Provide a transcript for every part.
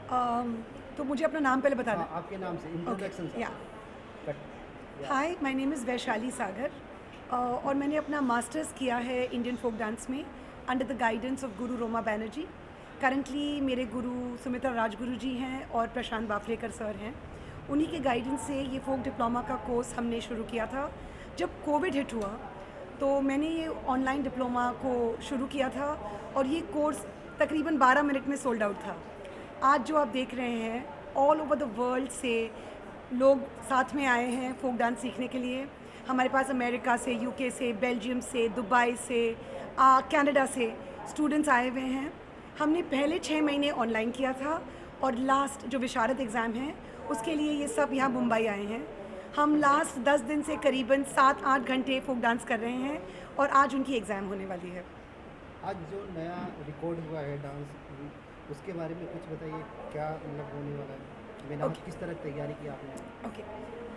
तो मुझे अपना नाम पहले बता हाँ, दें। आपके नाम से इंट्रोडक्शन या cut. Hi, my name is Vaishali Sagar और मैंने अपना मास्टर्स किया है इंडियन फोक डांस में under the guidance of Guru Roma Banerjee. Currently मेरे गुरु सुमित्रा राजगुरु जी हैं और प्रशांत बाफलेकर सर हैं। उन्हीं के गाइडेंस से ये फोक डिप्लोमा का कोर्स हमने शुरू किया था। जब कोविड हिट हुआ तो मैंने ये ऑनलाइन डिप्लोमा को शुरू किया था और ये कोर्स तकरीबन 12 मिनट में सोल्ड आउट था। आज जो आप देख रहे हैं, ऑल ओवर द वर्ल्ड से लोग साथ में आए हैं फोक डांस सीखने के लिए। हमारे पास अमेरिका से, यूके से, बेल्जियम से, दुबई से, कनाडा से स्टूडेंट्स आए हुए हैं। हमने पहले 6 महीने ऑनलाइन किया था और लास्ट जो विशारद एग्ज़ाम है उसके लिए ये सब यहाँ मुंबई आए हैं। हम लास्ट 10 दिन से करीबन 7-8 घंटे फोक डांस कर रहे हैं और आज उनकी एग्ज़ाम होने वाली है। आज जो नया रिकॉर्ड हुआ है डांस, उसके बारे में कुछ बताइए, क्या मतलब होने वाला है? मैंने किस तरह तैयारी की आपने? ओके,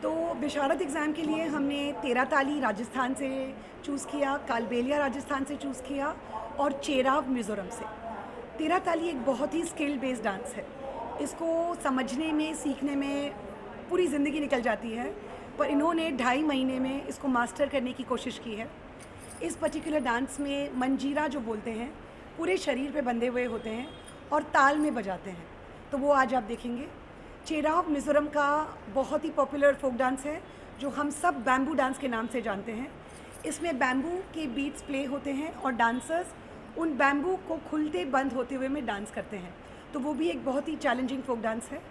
तो विशारद एग्ज़ाम के लिए हमने तेरा ताली राजस्थान से चूज़ किया, कालबेलिया राजस्थान से चूज़ किया और चेराव मिज़ोरम से। तेरा ताली एक बहुत ही स्किल बेस्ड डांस है। इसको समझने में, सीखने में पूरी ज़िंदगी निकल जाती है, पर इन्होंने 2.5 महीने में इसको मास्टर करने की कोशिश की है। इस पर्टिकुलर डांस में मंजीरा जो बोलते हैं पूरे शरीर पे बंधे हुए होते हैं और ताल में बजाते हैं, तो वो आज आप देखेंगे। चेराव मिज़ोरम का बहुत ही पॉपुलर फोक डांस है जो हम सब बैम्बू डांस के नाम से जानते हैं। इसमें बैम्बू के बीट्स प्ले होते हैं और डांसर्स उन बैम्बू को खुलते बंद होते हुए में डांस करते हैं, तो वो भी एक बहुत ही चैलेंजिंग फोक डांस है।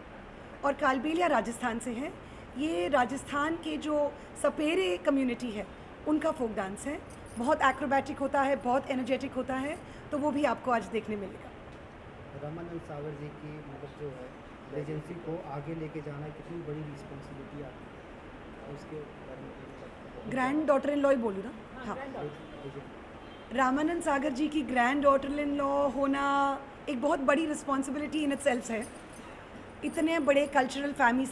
और कालबेलिया राजस्थान से है। ये राजस्थान के जो सपेरे कम्युनिटी है उनका फोक डांस है। बहुत एक्रोबैटिक होता है, बहुत एनर्जेटिक होता है, तो वो भी आपको आज देखने मिलेगा। रामानंद सागर जी की मतलब जो है लेजेंसी को आगे लेके जाना कितनी बड़ी रिस्पॉन्सिबिलिटी आपकी है, उसके बारे में कुछ बताइए। ग्रैंड डॉटर इन लॉ ही बोलूँ ना? हाँ, रामानंद सागर जी की ग्रैंड डॉटर इन लॉ होना एक बहुत बड़ी रिस्पॉन्सिबिलिटी इन इटसेल्फ है। इतने बड़े कल्चरल फैमिली,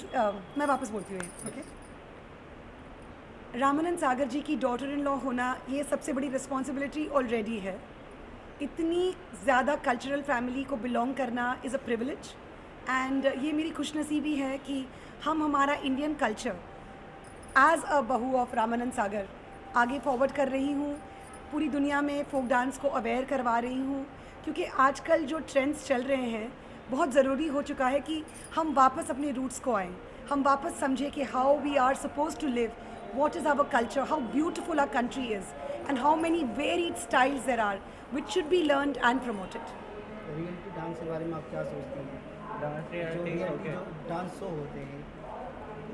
मैं वापस बोलती हूँ, ओके। रामानंद सागर जी की डॉटर इन लॉ होना ये सबसे बड़ी रिस्पॉन्सिबिलिटी ऑलरेडी है। इतनी ज़्यादा कल्चरल फैमिली को बिलोंग करना इज़ अ प्रिविलेज एंड ये मेरी खुशनसीबी है कि हम हमारा इंडियन कल्चर एज अ बहू ऑफ रामानंद सागर आगे फॉरवर्ड कर रही हूँ। पूरी दुनिया में फोक डांस को अवेयर करवा रही हूँ, क्योंकि आजकल जो ट्रेंड्स चल रहे हैं बहुत ज़रूरी हो चुका है कि हम वापस अपने रूट्स को आएँ, हम वापस समझें कि how we are suppose to live, what is our culture, how beautiful our country is, and how many varied styles there are which should be learned and promoted. Reality dance के बारे में आप क्या सोचती हैं? जो रियलिटी जो dance show होते हैं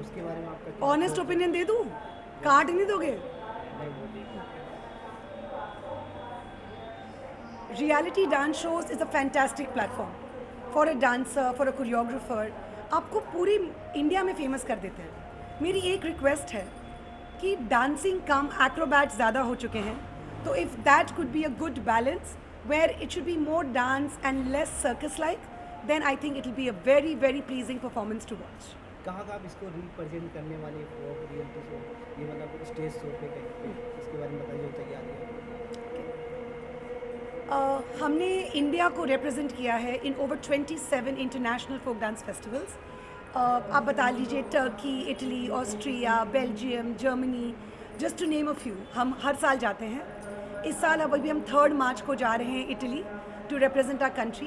उसके बारे में आपका क्या ऑनेस्ट ओपिनियन दे दूँ? काट नहीं दोगे? Reality dance shows is a fantastic platform for a dancer, for a choreographer. आपको पूरी इंडिया में फेमस कर देते हैं। मेरी एक रिक्वेस्ट है कि डांसिंग कम एक्रोबैट ज़्यादा हो चुके हैं, तो if that could be a good balance where it should be more dance and less circus like, then I think it will be a very very pleasing performance to watch. कहाँ का आप इसको represent करने वाले फोक reality show, ये मतलब stage show पे कहीं पे, इसके बारे में बताइए, जो तैयारी है। हमने इंडिया को रिप्रेजेंट किया है in over 27 international folk dance festivals. आप बता लीजिए Turkey, Italy, Austria, Belgium, Germany, just to name a few. हम हर साल जाते हैं। इस साल अब अभी हम 3 मार्च को जा रहे हैं Italy to represent our country.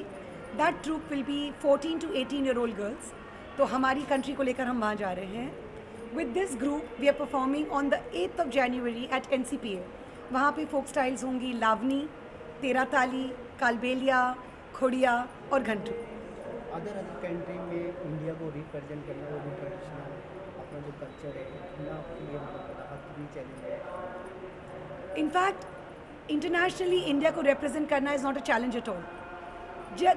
That troupe will be 14 to 18 year old girls, तो हमारी कंट्री को लेकर हम वहाँ जा रहे हैं। With this group we are performing on the 8th of January at NCPA। वहाँ पे फोक स्टाइल्स होंगी लावनी, तेरा ताली, कालबेलिया, खोड़िया और घंटू। अदर कंट्री में इंडिया को रिप्रेजेंट करना, वो भी ट्रेडिशनल अपना जो कल्चर है, कितना ये मतलब कितनी चैलेंज है। इनफैक्ट इंटरनेशनली इंडिया को रिप्रेजेंट करना is not a challenge at all.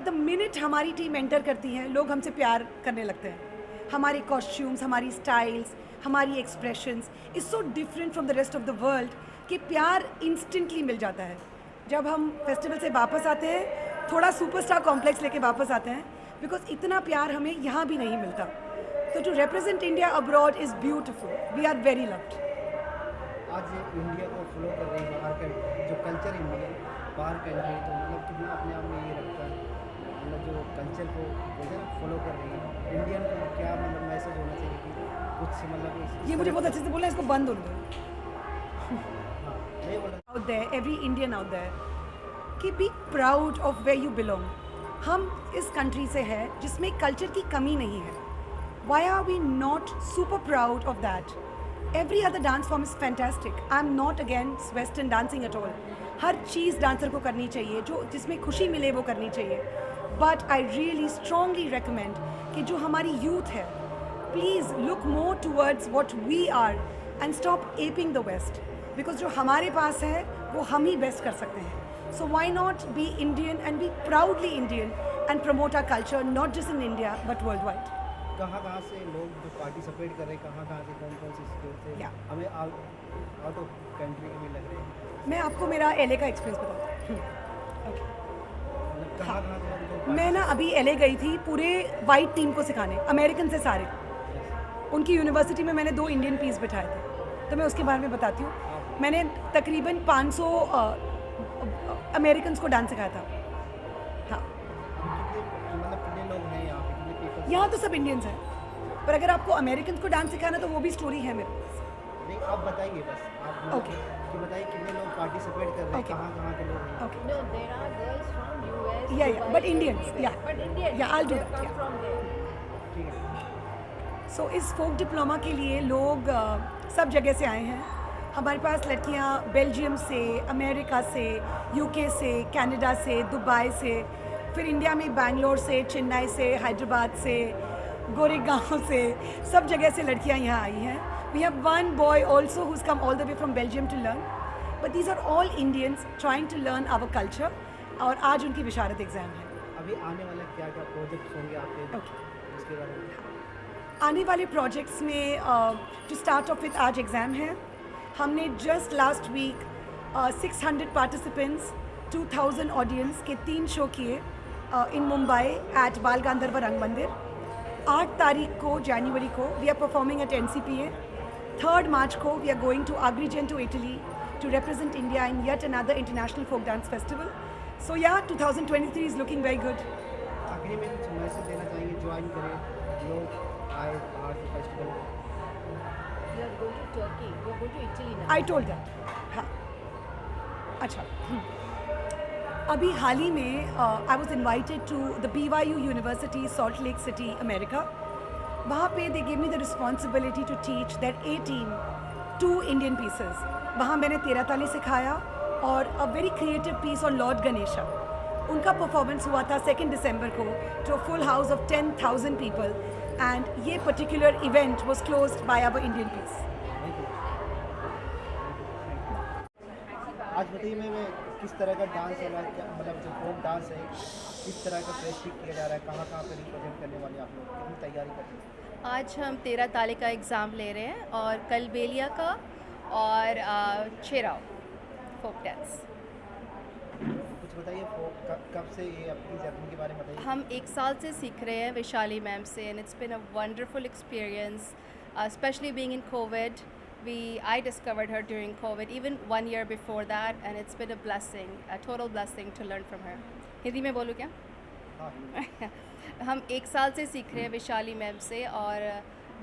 The minute हमारी टीम एंटर करती है, लोग हमसे प्यार करने लगते हैं। हमारे कॉस्ट्यूम्स, हमारी स्टाइल्स, हमारी expressions is so different from the rest of the world कि प्यार इंस्टेंटली मिल जाता है। जब हम फेस्टिवल से वापस आते हैं, थोड़ा सुपरस्टार कॉम्प्लेक्स लेके वापस आते हैं, बिकॉज इतना प्यार हमें यहाँ भी नहीं मिलता। तो to represent India abroad is beautiful, we are very loved. आज इंडिया को फॉलो कर रही बाहर का जो कल्चर इंडिया बाहर कंट्री, तो मतलब कितना अपने आप में ये रखता है मतलब जो कल्चर को बोलते हैं ना फॉलो कर रही है, इंडियन को क्या मतलब मैसेज होना चाहिए कि कुछ मतलब ये मुझे बहुत अच्छे से बोला, इसको बंद हो दो। हाँ मैं बोल रहा Out there, every Indian out there, कि be proud of where you belong. हम इस कंट्री से हैं जिसमें कल्चर की कमी नहीं है. Why are we not super proud of that? Every other dance form is fantastic. I'm not against Western dancing at all. Her cheese dancer को करनी चाहिए, जो जिसमें खुशी मिले वो करनी चाहिए. But I really strongly recommend कि जो हमारी youth है, please look more towards what we are and stop aping the West. Because जो हमारे पास है वो हम ही बेस्ट कर सकते हैं. So why not be Indian and be proudly Indian and promote our culture not just in India but worldwide. कहाँ से लोग जो पार्टिसिपेट कर रहे हैं, कहाँ से कौन सी स्टेट से Yeah. हमें आउट ऑफ कंट्री के भी लग रहे हैं, मैं आपको मेरा LA का एक्सपीरियंस बताती हूँ. Okay. मतलब कहाँ से लोग मैं ना अभी LA गई थी पूरे वाइट टीम को सिखाने, अमेरिकन से सारे. उनकी यूनिवर्सिटी में मैंने 2 इंडियन पीस बिठाए थे, तो मैं उसके बारे में बताती हूँ. मैंने तकरीबन 500 अमेरिकन्स को डांस सिखाया था. हाँ, मतलब कितने लोग हैं यहाँ पे, कितने पीपल? यहाँ तो सब इंडियंस हैं, पर अगर आपको अमेरिकन्स को डांस सिखाना तो वो भी स्टोरी है मेरे पास. नहीं आप बताइए बस, आप Okay. कि बताइए कितने लोग पार्टिसिपेट कर रहे हैं, Okay. कहाँ के लोग हैं? Okay. No, there are girls from US. Yeah, yeah, Dubai, but Indians, everywhere. yeah. But Indians. Yeah, I'll do they that, come yeah. from there. ठीक है. सो इस फोक डिप्लोमा के लिए लोग सब जगह से आए हैं. हमारे पास लड़कियां बेल्जियम से, अमेरिका से, यूके से, कनाडा से, दुबई से, फिर इंडिया में बैंगलोर से, चेन्नई से, हैदराबाद से, गोरेगांव से, सब जगह से लड़कियां यहाँ आई हैं. We have one boy also who's come all the way from Belgium to learn, but these are all Indians trying to learn our culture. और आज उनकी विशारत एग्ज़ाम है. अभी आने वाला क्या प्रोजेक्ट्स होंगे आपके, Okay. उसके बारे में? आने वाले प्रोजेक्ट्स में टू स्टार्ट ऑफ विथ आज एग्ज़ाम है. हमने just last week 600 participants, 2000 audience के 3 शो किए इन मुंबई एट बाल गांधर्व रंग मंदिर. 8 तारीख को जनवरी को we are performing at NCPA. 3rd March को we are going to Agrigent to Italy to represent India in yet another international folk dance festival. So yeah, 2023 is looking very good. आखिरी में कुछ मैसेज देना चाहेंगे, join करें लोग आए बाहर से फेस्टिवल में? We are going to Turkey. We are going to Italy now. I told that. हाँ. अच्छा. अभी हाल ही में I was invited to the BYU university Salt Lake City America. वहाँ पे they give me the responsibility to teach that 2 Indian pieces. वहाँ मैंने तेरा ताली सिखाया और a very creative piece on Lord Ganesha. उनका परफॉर्मेंस हुआ था 2 दिसंबर को to a full house of 10,000 people and ये particular event was closed by our Indian piece. आज बताइए मैं किस तरह का डांस है, क्या मतलब जो फोक डांस है किस तरह का प्रैक्टिस किया जा रहा है, कहाँ पे रिप्रेजेंट करने वाले आप लोग, कितनी तैयारी करते हैं? आज हम 13 ताले का एग्ज़ाम ले रहे हैं और कल बेलिया का और चेराव फोक डांस. कुछ बताइए फोक कब से ये अपनी जर्नी के बारे में बताइए. हम 1 साल से सीख रहे हैं विशाली मैम से and it's been a wonderful experience, specially being in Covid. I discovered her during COVID, even 1 year before that, and it's been a blessing, a total blessing to learn from her. Hindi में बोलूँ क्या? हाँ. हम 1 साल से सीख रहे हैं विशाली मैम से और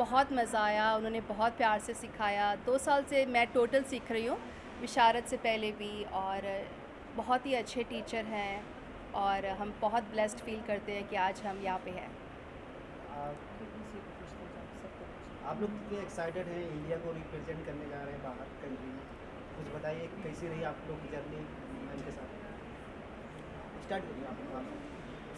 बहुत मज़ा आया. उन्होंने बहुत प्यार से सिखाया. 2 साल से मैं टोटल सीख रही हूँ, विशारत से पहले भी, और बहुत ही अच्छे टीचर हैं और हम बहुत ब्लेस्ड फील करते हैं कि आज हम यहाँ पे हैं. आप लोग कितने एक्साइटेड हैं इंडिया को रिप्रेजेंट करने जा रहे हैं बाहर कंट्री में? कुछ बताइए कैसी रही आप लोग की जर्नी मैम के साथ. स्टार्ट करिए आप.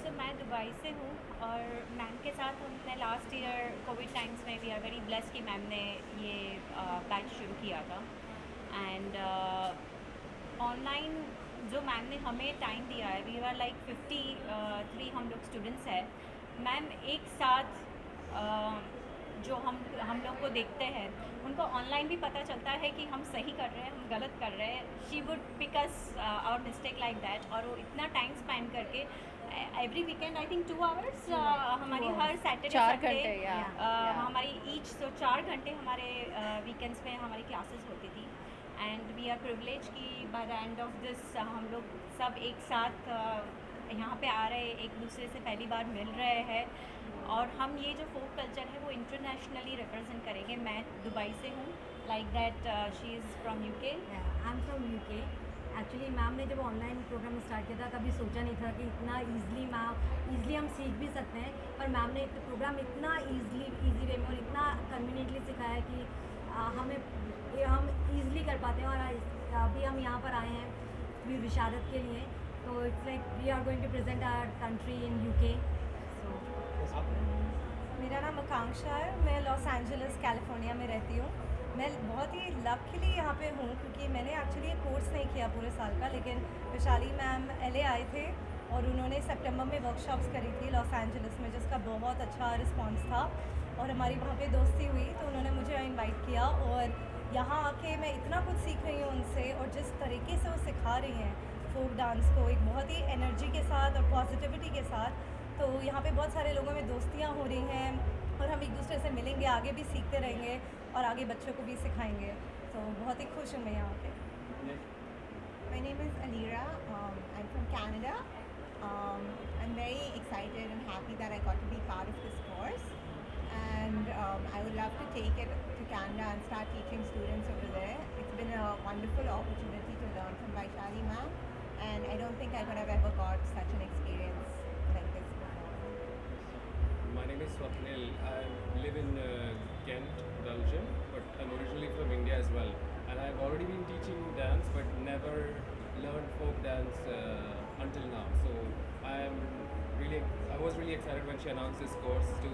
सो मैं दुबई से हूँ और मैम के साथ हमने लास्ट ईयर कोविड टाइम्स में वी आर वेरी ब्लेस्ड कि मैम ने ये बैच शुरू किया था. एंड ऑनलाइन जो मैम ने हमें टाइम दिया है, वी आर लाइक 53 हम लोग स्टूडेंट्स हैं. मैम एक साथ जो हम लोग को देखते हैं उनको ऑनलाइन भी पता चलता है कि हम सही कर रहे हैं, हम गलत कर रहे हैं. She would pick us our mistake like that. और वो इतना टाइम स्पेंड करके every weekend I think 2 hours हमारी हर सैटरडे 4 घंटे हमारी ईच. तो 4 घंटे हमारे वीकेंड्स में हमारी क्लासेस होती थी. एंड वी आर प्रिविलेज कि by the end of this हम लोग सब एक साथ यहाँ पे आ रहे, एक दूसरे से पहली बार मिल रहे हैं और हम ये जो फोक कल्चर है वो इंटरनेशनली रिप्रेजेंट करेंगे। मैं दुबई से हूँ, like that she is from UK. I am from UK. Actually ma'am ने जब ऑनलाइन प्रोग्राम स्टार्ट किया था कभी सोचा नहीं था कि इतना ईज़िली हम सीख भी सकते हैं, पर मैम ने एक प्रोग्राम इतना ईजी वे में और इतना कन्वीनियंटली सिखाया कि हम ईज़िली कर पाते हैं। और अभी हम यहाँ पर आए हैं विशारद के लिए, तो it's like we are going to present our country in UK. So मेरा नाम आकांक्षा है, मैं लॉस एंजलिस कैलिफोर्निया में रहती हूँ। मैं बहुत ही लकीली यहाँ पे हूँ क्योंकि मैंने एक्चुअली ये कोर्स नहीं किया पूरे साल का, लेकिन वैशाली मैम LA आए थे और उन्होंने सितंबर में वर्कशॉप्स करी थी लॉस एंजलिस में, जिसका बहुत अच्छा रिस्पांस था और हमारी वहाँ पे दोस्ती हुई, तो उन्होंने मुझे इनवाइट किया और यहाँ आके मैं इतना कुछ सीख रही हूँ उनसे। और जिस तरीके से वो सिखा रही हैं फोक डांस को एक बहुत ही एनर्जी के साथ और पॉजिटिविटी के साथ, तो यहाँ पे बहुत सारे लोगों में दोस्तियाँ हो रही हैं और हम एक दूसरे से मिलेंगे, आगे भी सीखते रहेंगे और आगे बच्चों को भी सिखाएंगे। तो बहुत ही खुश हूँ मैं यहाँ पे। My name is Alira. I'm from Canada. I'm very excited and happy that I got to be part of this course, and I would love to take it to Canada and start teaching students over there. It's been a wonderful opportunity to learn from Vaishali ma'am, and I don't think I could have ever got such an experience like this before. My name is Swapnil. I live in Kent, Belgium, but I'm originally from India as well. And I've already been teaching dance, but never learned folk dance until now. So I was really excited when she announced this course to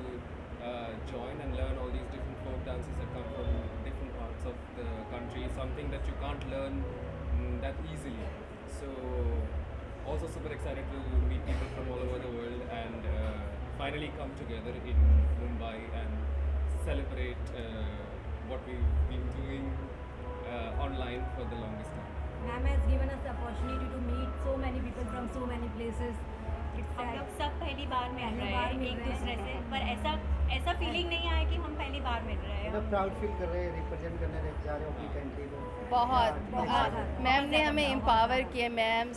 join and learn all these different folk dances that come from different parts of the country. Something that you can't learn that easily. So also super excited to meet people from all over the world and finally come together in Mumbai and celebrate what we've been doing online for the longest time. Ma'am has given us the opportunity to meet so many people from so many places. It's हम like लोग सब पहली बार मिल पहली रहे बार हैं मिल एक रहे दूसरे हैं। से, पर ऐसा फीलिंग नहीं आया कि हम पहली बार मिल रहे हैं। मतलब प्राउड फील कर रहे हैं, रिप्रेजेंट करने जा रहे हो अपनी कंट्री को। बहुत मैम ने हमें एम्पावर किया। Ma'am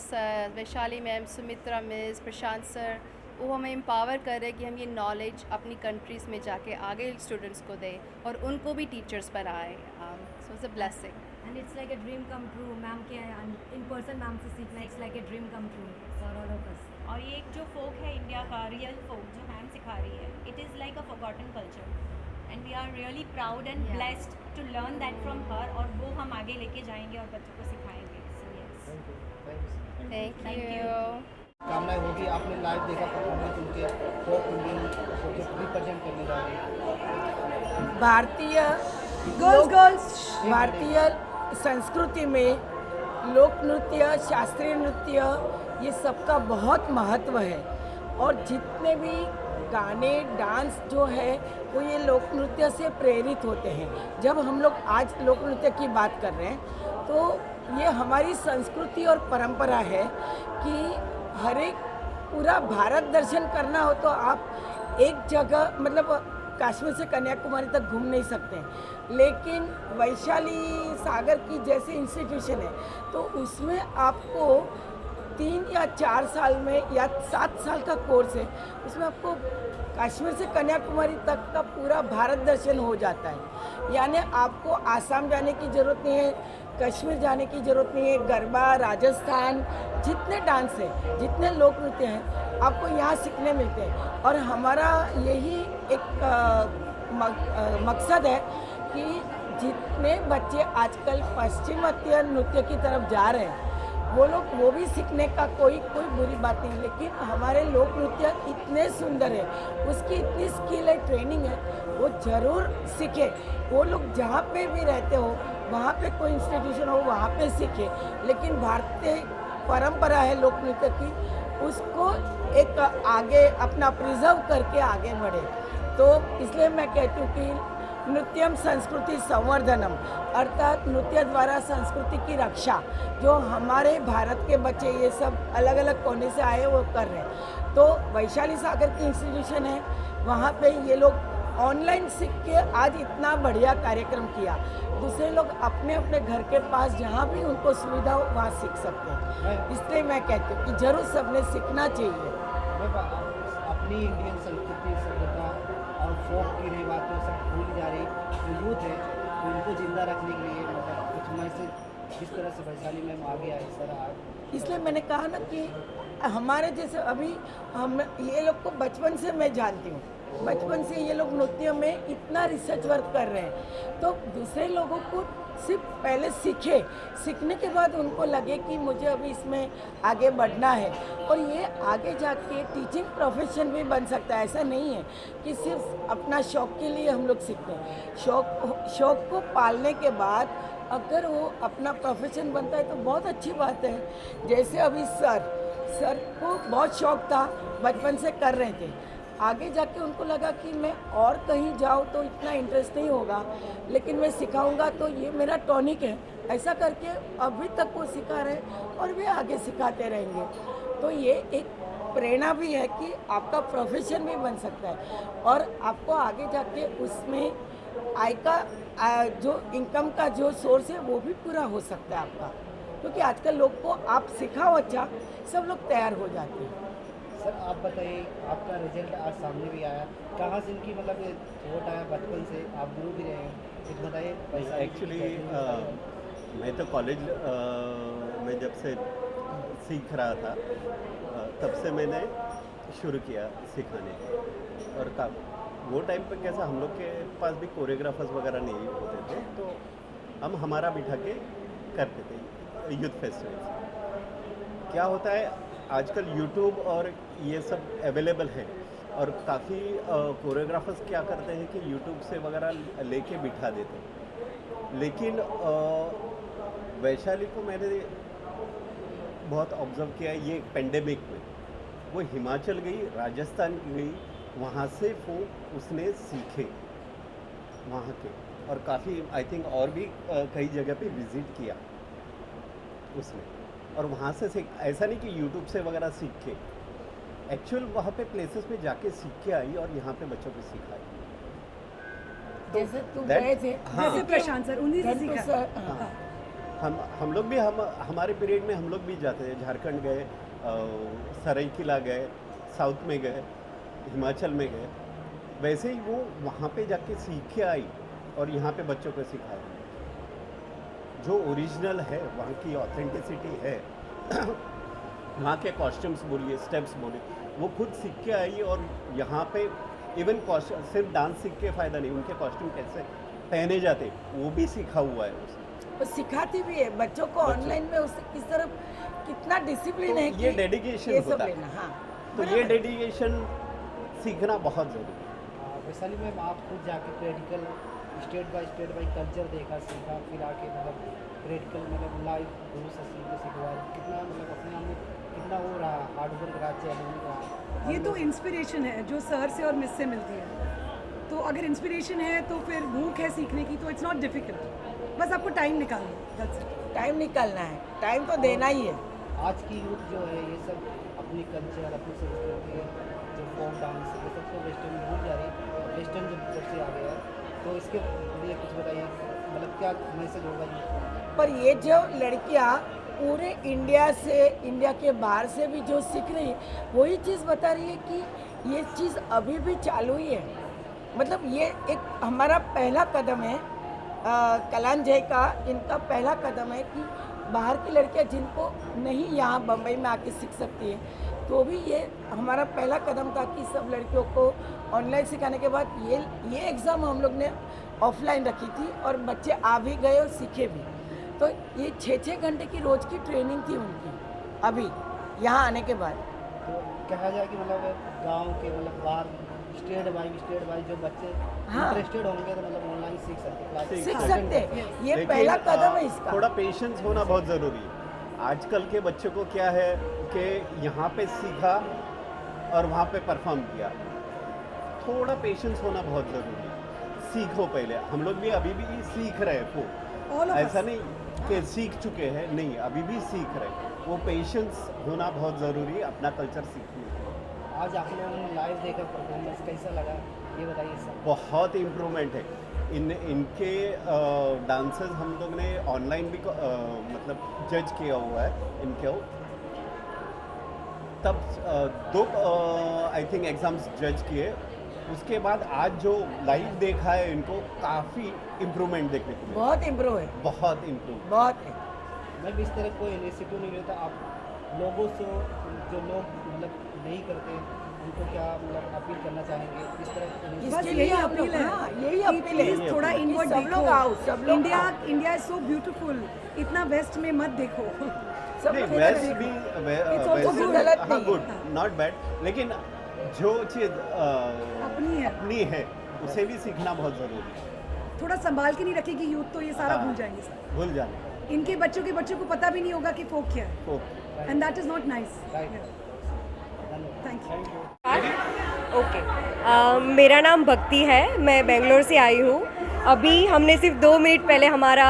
Vaishali ma'am, Sumitra miss, Prashant sir, वो हमें एम्पावर कर रहे हैं कि हम ये नॉलेज अपनी कंट्रीज़ में जाके आगे स्टूडेंट्स को दें और उनको भी टीचर्स पर आए। So it's a blessing and it's like a dream come true. Ma'am के in person मैम से सीखना it's like a dream come true for all of us. और ये एक जो फोक है इंडिया का रियल फोक जो मैम सिखा रही है, it is like a forgotten culture and we are really proud and blessed to learn that from her, और वो हम आगे लेके जाएंगे और बच्चों को सिखाएंगे। So yes, thank you. कामना होगी आपने लाइव देखा परफॉर्मेंस उनके फोक इंडियन को रिप्रेजेंट करने जा रहे हैं। भारतीय गर्ल्स भारतीय संस्कृति में लोक नृत्य, शास्त्रीय नृत्य, ये सबका बहुत महत्व है और जितने भी गाने डांस जो है वो ये लोक नृत्य से प्रेरित होते हैं। जब हम लोग आज लोक नृत्य की बात कर रहे हैं तो ये हमारी संस्कृति और परंपरा है कि हर एक पूरा भारत दर्शन करना हो तो आप एक जगह मतलब कश्मीर से कन्याकुमारी तक घूम नहीं सकते, लेकिन वैशाली सागर की जैसे इंस्टीट्यूशन है तो उसमें आपको 3 या 4 साल में या 7 साल का कोर्स है, उसमें आपको कश्मीर से कन्याकुमारी तक का पूरा भारत दर्शन हो जाता है। यानी आपको आसाम जाने की ज़रूरत नहीं है, कश्मीर जाने की ज़रूरत नहीं है। गरबा, राजस्थान, जितने डांस है, जितने लोक नृत्य हैं आपको यहाँ सीखने मिलते हैं। और हमारा यही एक मकसद है कि जितने बच्चे आजकल पश्चिमात्य नृत्य की तरफ जा रहे हैं वो भी सीखने का कोई बुरी बात नहीं, लेकिन हमारे लोक नृत्य इतने सुंदर है, उसकी इतनी स्किल है, ट्रेनिंग है, वो ज़रूर सीखे। वो लोग जहाँ पे भी रहते हो वहाँ पे कोई इंस्टीट्यूशन हो वहाँ पे सीखे, लेकिन भारतीय परंपरा है लोक नृत्य की, उसको एक आगे अपना प्रिजर्व करके आगे बढ़े। तो इसलिए मैं कहती हूँ कि नृत्यम संस्कृति संवर्धनम, अर्थात नृत्य द्वारा संस्कृति की रक्षा, जो हमारे भारत के बच्चे ये सब अलग अलग कोने से आए वो कर रहे हैं। तो वैशाली सागर की इंस्टीट्यूशन है, वहाँ पे ये लोग ऑनलाइन सीख के आज इतना बढ़िया कार्यक्रम किया। दूसरे लोग अपने अपने घर के पास जहाँ भी उनको सुविधा हो वहाँ सीख सकते हैं। इसलिए मैं कहती हूँ कि जरूर सबने सीखना चाहिए। अपनी इंडियन संस्कृति सभ्यता और फोक की रही बातें सब भूल जा रही जो यूथ है तो उनको जिंदा रखने के लिए मतलब कुछ मैसेज जिस तरह से वैशाली मैम आगे आए सर आज इसलिए मैंने कहा ना कि हमारे जैसे अभी हम ये लोग को बचपन से मैं जानती हूँ, बचपन से ये लोग नृत्य में इतना रिसर्च वर्क कर रहे हैं, तो दूसरे लोगों को सिर्फ पहले सीखने के बाद उनको लगे कि मुझे अभी इसमें आगे बढ़ना है और ये आगे जाके टीचिंग प्रोफेशन भी बन सकता है। ऐसा नहीं है कि सिर्फ अपना शौक के लिए हम लोग सीखते हैं। शौक को पालने के बाद अगर वो अपना प्रोफेशन बनता है तो बहुत अच्छी बात है। जैसे अभी सर को बहुत शौक था, बचपन से कर रहे थे, आगे जाके उनको लगा कि मैं और कहीं जाऊँ तो इतना इंटरेस्ट नहीं होगा, लेकिन मैं सिखाऊंगा तो ये मेरा टॉनिक है। ऐसा करके अभी तक वो सिखा रहे और वे आगे सिखाते रहेंगे। तो ये एक प्रेरणा भी है कि आपका प्रोफेशन भी बन सकता है और आपको आगे जाके उसमें आय का जो इनकम का जो सोर्स है वो भी पूरा हो सकता है आपका, क्योंकि आजकल लोग को आप सिखाओ अच्छा, सब लोग तैयार हो जाते हैं। सर आप बताइए, आपका रिजल्ट आज सामने भी आया, कहाँ से इनकी मतलब थॉट आया? बचपन से आप गुरु भी रहे हैं, कुछ बताइए। एक्चुअली मैं तो कॉलेज में जब से सीख रहा था तब से मैंने शुरू किया सिखाने। और वो टाइम पे कैसा हम लोग के पास भी कोरियोग्राफर्स वगैरह नहीं होते थे, तो हम हमारा बिठा के करते थे यूथ फेस्टिवल्स। क्या होता है आजकल यूट्यूब और ये सब अवेलेबल है और काफ़ी कोरियोग्राफर्स क्या करते हैं कि यूट्यूब से वगैरह लेके बिठा देते हैं। लेकिन वैशाली को मैंने बहुत ऑब्जर्व किया ये पेंडेमिक में, वो हिमाचल गई, राजस्थान गई, वहाँ से वो उसने सीखे वहाँ के, और काफ़ी आई थिंक और भी कई जगह पे विज़िट किया उसने, और वहाँ से सीख। ऐसा नहीं कि यूट्यूब से वगैरह सीख के, एक्चुअल वहाँ पे प्लेसेस पे जाके सीख के आई और यहाँ पे बच्चों को सिखाई। जैसे तुम गए थे, हाँ, जैसे प्रशांत सर उन्हीं से सीखा। हाँ, हम लोग भी हमारे पीरियड में हम लोग भी जाते थे, झारखंड गए, सरायकेला गए, साउथ में गए, हिमाचल में गए। वैसे ही वो वहाँ पे जाके सीख के आई और यहाँ पे बच्चों को सिखाया। जो ओरिजिनल है, वहाँ की ऑथेंटिसिटी है, वहाँ के कॉस्ट्यूम्स बोलिए, स्टेप्स बोलिए, वो खुद सीख के आई और यहाँ पे इवन सिर्फ डांस सीख के फ़ायदा नहीं, उनके कॉस्ट्यूम कैसे पहने जाते वो भी सीखा हुआ है उसे। वो सिखाती भी है बच्चों को ऑनलाइन में, उससे किस तरह कितना डिसिप्लिन है, ये डेडिकेशन होता है। हाँ, तो ये डेडिकेशन सीखना बहुत ज़रूरी है। वैशाली मैम आप खुद जाके प्रैक्टिकल स्टेट बाय कल्चर देखा, सीखा, फिर आके मतलब प्रैक्टिकल मतलब लाइव गुरु से सीखा, कितना मतलब अपने आप में कितना वो रहा, हार्ड वर्क रहा, चैलेंजिंग रहा। ये तो इंस्पिरेशन है जो सर से और मिस से मिलती है। तो अगर इंस्पिरेशन है तो फिर भूख है सीखने की, तो इट्स नॉट डिफिकल्ट, बस आपको टाइम निकालना है। टाइम निकालना है, टाइम तो देना ही है। आज की यूथ जो है ये सब अपनी कल्चर, अपनी संस्कृति, जो फोक डांस, ये सब तो वेस्टर्न भूल जा रही है। वेस्टर्न जब से आ गया है तो इसके लिए कुछ बताइए, मतलब क्या मैसेज होगा यूथ को? पर ये जो लड़कियाँ पूरे इंडिया से, इंडिया के बाहर से भी जो सीख रही है, वही चीज़ बता रही है कि ये चीज़ अभी भी चालू ही है। मतलब ये एक हमारा पहला कदम है, कलान जय का इनका पहला कदम है कि बाहर की लड़कियां जिनको नहीं यहाँ बम्बई में आके सीख सकती है, तो भी ये हमारा पहला कदम था कि सब लड़कियों को ऑनलाइन सिखाने के बाद ये एग्ज़ाम हम लोग ने ऑफलाइन रखी थी और बच्चे आ भी गए और सीखे भी। तो ये 6-6 घंटे की रोज़ की ट्रेनिंग थी उनकी अभी यहाँ आने के बाद। तो कहा जाए कि मतलब गांव के मतलब बाहर स्टेट बाई जो बच्चे इंटरेस्टेड होंगे तो मतलब ऑनलाइन सीख सकते हैं। ये पहला कदम है इसका। थोड़ा पेशेंस होना बहुत ज़रूरी है। आजकल के बच्चों को क्या है कि यहाँ पे सीखा और वहाँ पे परफॉर्म किया, थोड़ा पेशेंस होना बहुत ज़रूरी है। सीखो पहले, हम लोग भी अभी भी सीख रहे हैं, ऐसा नहीं कि सीख चुके हैं, नहीं, अभी भी सीख रहे हैं। वो पेशेंस होना बहुत ज़रूरी है अपना कल्चर सीखने के लिए। आज आप लोगों ने लाइव देखा परफॉर्मेंस, कैसा लगा ये बताइए सर। बहुत इम्प्रूवमेंट है इनके डांसेस हम लोग ने ऑनलाइन भी मतलब जज किया हुआ है इनको, तब दो आई थिंक एग्ज़ाम्स जज किए, उसके बाद आज जो लाइव देखा है इनको काफ़ी इम्प्रूवमेंट देखने को मिला। बहुत इम्प्रूव है, बहुत इम्प्रूव, बहुत है। मैं इस तरह कोई इनिशिएटिव नहीं लेता, आप लोगों से जो लोग मतलब नहीं करते उनको क्या मतलब अपील करना चाहेंगे इस तरह बस इसके यही लिए आप अपील लोग, है, हाँ, यही कि अपील है प्लीज थोड़ा कि इनवर्ड सब लोग आओ, सब लोग इंडिया आओ। इंडिया इज सो ब्यूटीफुल, इतना वेस्ट में मत देखो। सब नहीं, लोग वेस्ट देखो। भी It's also वैसे good. गलत हाँ नहीं है। गुड, नॉट बैड, लेकिन जो चीज़ अपनी है। उसे भी सीखना बहुत ज़रूरी है। थोड़ा संभाल के नहीं रखेगी यूथ तो ये सारा हाँ। भूल जाएंगे सर। भूल जाने इनके बच्चों को पता भी नहीं होगा कि फोक क्या है, को and that is not nice. Right. Thank you. Okay, मेरा नाम भक्ति है, मैं बेंगलोर से आई हूँ। अभी हमने सिर्फ 2 मिनट पहले हमारा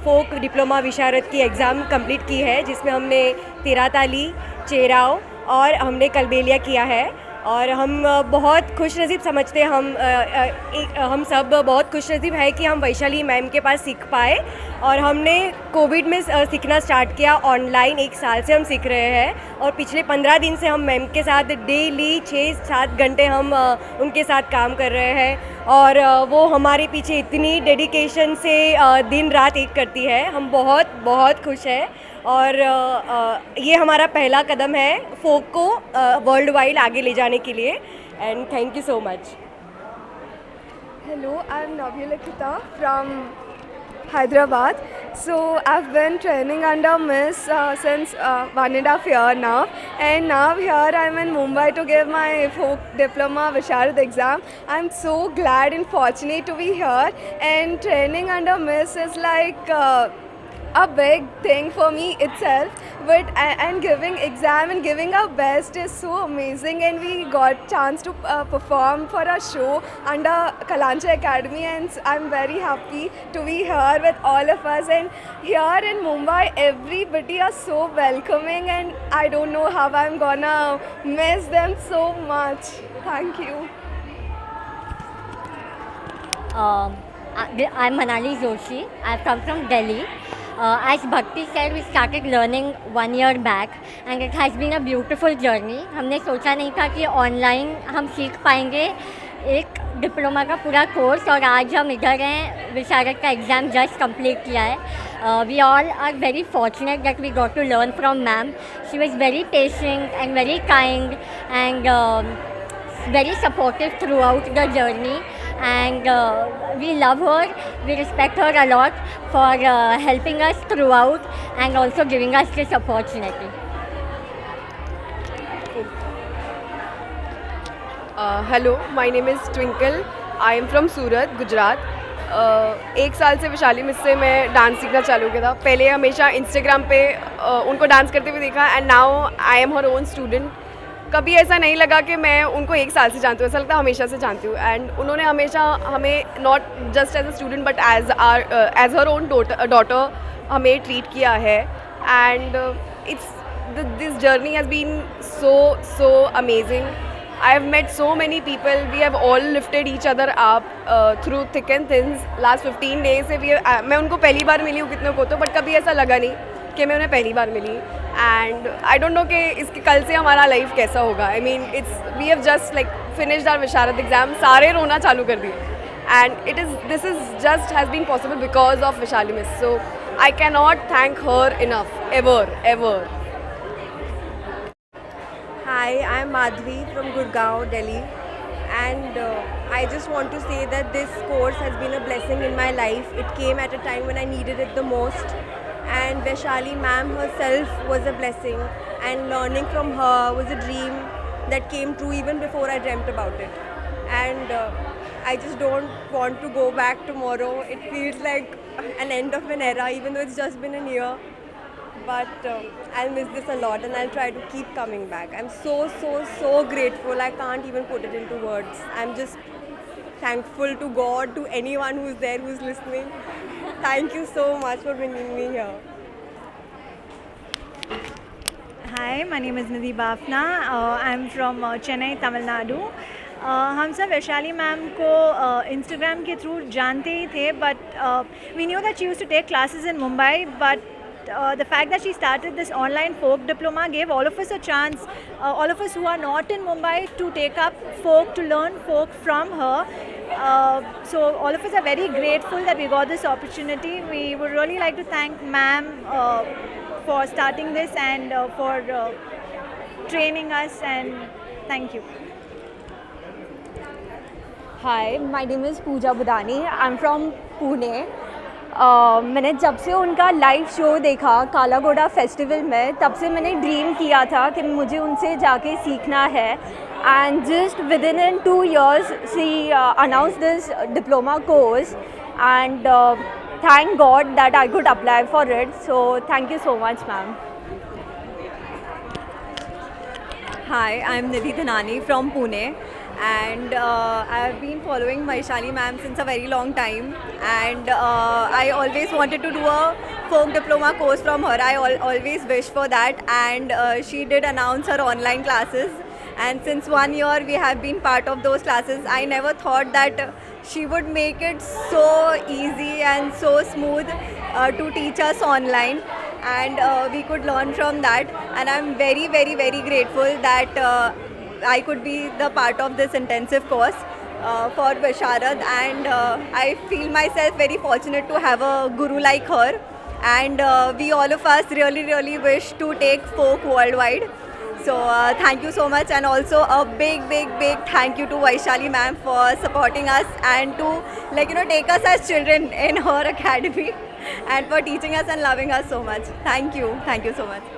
फोक डिप्लोमा विशारद की एग्ज़ाम कंप्लीट की है, जिसमें हमने तेराताली, चेराव और हमने कलबेलिया किया है। और हम बहुत खुश नसीब समझते हैं, हम सब बहुत खुश नसीब है कि हम वैशाली मैम के पास सीख पाए। और हमने कोविड में सीखना स्टार्ट किया ऑनलाइन, 1 साल से हम सीख रहे हैं। और पिछले 15 दिन से हम मैम के साथ डेली 6-7 घंटे हम उनके साथ काम कर रहे हैं। और वो हमारे पीछे इतनी डेडिकेशन से दिन रात एक करती है, हम बहुत बहुत खुश हैं। और ये हमारा पहला कदम है फोक को वर्ल्ड वाइड आगे ले जाने के लिए। And thank you so much. Hello, I'm Navya Lakita from Hyderabad. So I've been training under Miss since 1.5 year now, and now here I'm in Mumbai to give my folk diploma Visharad exam. I'm so glad and fortunate to be here, and training under Miss is like a big thing for me itself, but and giving exam and giving our best is so amazing. And we got chance to perform for a show under Kalancha Academy, and I'm very happy to be here with all of us. And here in Mumbai everybody are so welcoming, and I don't know how I'm gonna miss them so much. Thank you. I'm Manali Joshi. I've come from Delhi. As Bhakti said, we started learning 1 year back, and it has been a beautiful journey. हमने सोचा नहीं था कि online हम सीख पाएंगे एक diploma का पूरा कोर्स, और आज हम इधर हैं, विशारद का एग्ज़ाम जस्ट कंप्लीट किया है। We all are very fortunate that we got to learn from ma'am. She was very patient and very kind and very supportive throughout the journey, and we love her, we respect her a lot for helping us throughout and also giving us this opportunity. Hello, my name is Twinkle. I am from Surat, Gujarat. 1 साल से Vishali miss से मैं dance सीखना चालू किया था। पहले हमेशा इंस्टाग्राम पे उनको डांस करते हुए देखा, and now I am her own student. कभी ऐसा नहीं लगा कि मैं उनको 1 साल से जानती हूँ, ऐसा लगता है हमेशा से जानती हूँ। एंड उन्होंने हमेशा हमें not just as a student but as her own daughter हमें ट्रीट किया है। And this journey has been so amazing. I have met so many people. We have all lifted each other up through thick and thins. Last 15 days से मैं उनको पहली बार मिली हूँ कितने को, तो बट कभी ऐसा लगा नहीं कि मैं उन्हें पहली बार मिली। एंड आई डोंट नो कि इसके कल से हमारा लाइफ कैसा होगा। I mean we have just like finished our Visharad exam, सारे रोना चालू कर दिए, and this is just has been possible because of Vishali miss. So I can not thank her enough ever. Hi, I'm Madhvi from Gurgaon, Delhi, and I just want to say that this course has been a blessing in my life. It came at a time when I needed it the most, and Vaishali ma'am herself was a blessing, and learning from her was a dream that came true even before I dreamt about it. And I just don't want to go back tomorrow. It feels like an end of an era, even though it's just been a year. But I'll miss this a lot, and I'll try to keep coming back. I'm so grateful. I can't even put it into words. I'm just thankful to God, to anyone who's there, who's listening. Thank you so much for bringing me here. Hi, my name is Nidhi Bafna. I'm from Chennai, Tamil Nadu. हम सब Vaishali ma'am को Instagram के through जानते ही थे, but we knew that she used to take classes in Mumbai, but the fact that she started this online folk diploma gave all of us a chance, all of us who are not in Mumbai, to take up folk, to learn folk from her. So all of us are very grateful that we got this opportunity. We would really like to thank ma'am for starting this and for training us, and thank you. Hi, my name is Pooja Budani. I'm from Pune. मैंने जब से उनका live show देखा काला घोड़ा festival में, तब से मैंने ड्रीम किया था कि मुझे उनसे जाके सीखना है. And just with in 2 years she announce this diploma course, and thank God that I could apply for it. So thank you so much ma'am. Hi, I'm Nidhi Dhanani from Pune, and I have been following Vaishali ma'am since a very long time, and I always wanted to do a folk diploma course from her. I always wished for that, and she did announce her online classes, and since 1 year we have been part of those classes. I never thought that she would make it so easy and so smooth to teach us online, and we could learn from that, and I'm very very very grateful that I could be the part of this intensive course for Visharad, and I feel myself very fortunate to have a guru like her, and we all of us really wish to take folk worldwide. So thank you so much, and also a big thank you to Vaishali ma'am for supporting us and to take us as children in her academy and for teaching us and loving us so much. Thank you so much.